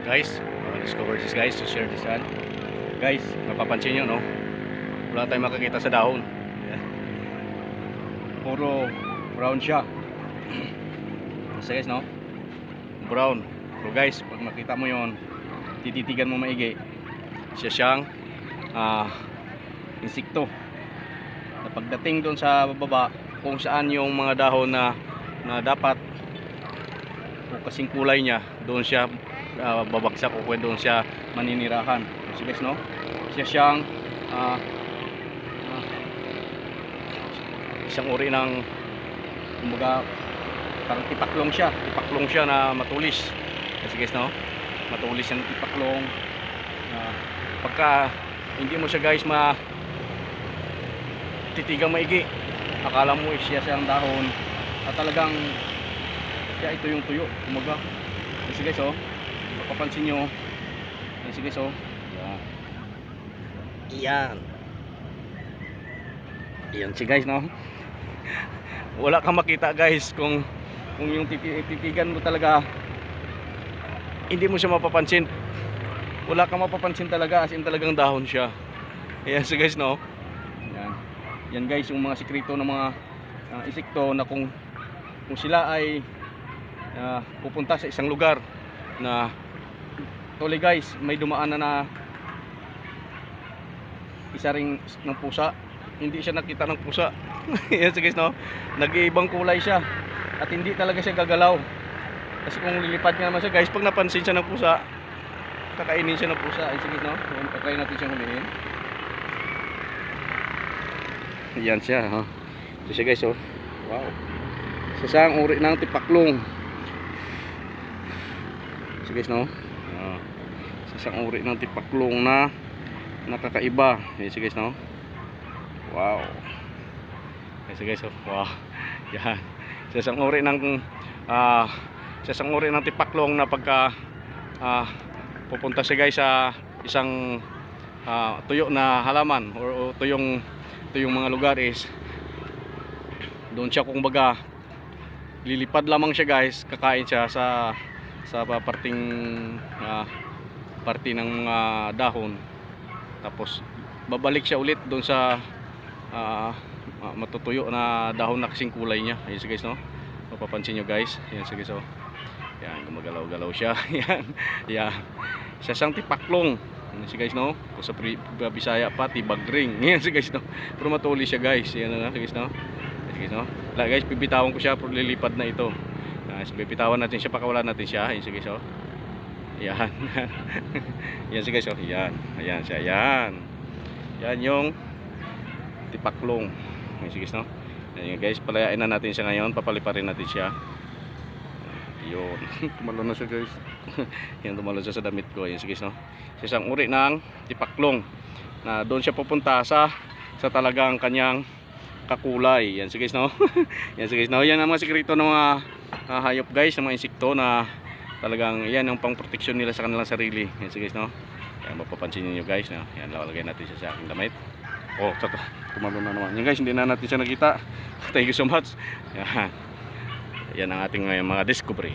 Guys, discover this guys, to share this one. Guys, napapansin nyo no, wala tayong makakita sa dahon. Puro brown siya. So guys no, brown. So guys, pag makita mo yon, tititigan mo maigi, siya siyang insekto. Na pagdating doon sa baba, kung saan yung mga dahon na dapat o kasing kulay niya, doon siya babagsak o doon siya maninirahan. So guys no, siya siyang isang uri ng kumbaga parang tipaklong siya na matulis. Kasi guys no, matulis yung tipaklong. Pagka hindi mo siya guys titigang maigi, akala mo siya siyang dahon at talagang siya ito yung tuyo kumbaga. Kasi guys oh, mapapansin nyo, kasi guys oh, yan siya guys no. Wala kang makita guys kung yung titigan mo talaga, hindi mo siya mapapansin. Wala kang mapapansin talaga, as in talagang dahon siya. Ayan siya guys no. Yan guys yung mga sikreto ng mga insekto na kung sila ay pupunta sa isang lugar na tuloy guys, may dumaan na isa ring ng pusa, hindi siya nakita ng pusa. Yan guys no, nag-iibang kulay siya at hindi talaga siya gagalaw. Kasi kung lilipad nga naman siya guys, pag napansin siya ng pusa, kakainin siya ng pusa. Yan guys no, try natin siyang hulihin. Yan siya ha. Ito siya guys oh. Wow. Sasang uri ng tipaklong. So guys no. Sasang uri ng tipaklong na nakakaiba. Yan siya guys no. Wow. Yan siya guys oh. Wow. Yan. Sasang uri ng tipaklong na pagka pupunta siya guys sa isang tuyo na halaman o tuyong mga lugar is doon siya kumbaga lilipad lamang siya guys, kakain siya sa parting parte ng mga dahon, tapos babalik siya ulit doon sa matutuyo na dahon na kasing kulay niya. Ayun siya guys no, mapapansin nyo guys. Yan siya guys oh. Yan, gumagalaw-galaw siya. Yan siya siyang tipaklong. Yan siya guys no, kung sa Bisaya pa tibagring. Yan siya guys no, pero matulis siya guys. Yan na guys no. Yan guys no, guys pipitawan ko siya pero lilipad na ito. Pipitawan natin siya, pakawalan natin siya. Yan siya guys oh. Yan. Yan siya guys oh. Yan. Ayan siya. Yan yung tipaklong. Yan siya guys no. Yan guys, palayain na natin siya ngayon, papaliparin natin siya. Yun. Tumalo na siya guys. Yan, tumalo siya sa damit ko. Yan siya guys no. Isang uri ng tipaklong na doon siya pupunta sa talagang kanyang kakulay. Yan siya guys no. Yan siya guys no. Yan ang mga sekreto ng mga hayop guys, ng mga insekto na talagang yan ang pang-proteksyon nila sa kanilang sarili. Yan siya guys no. Yan, mapapansin niyo guys no. Yan, lalagay natin siya sa aking damit. Oh, tumalo na naman. Yan guys, hindi na natin siya nakita. Thank you so much. Yan ang ating mga discovery.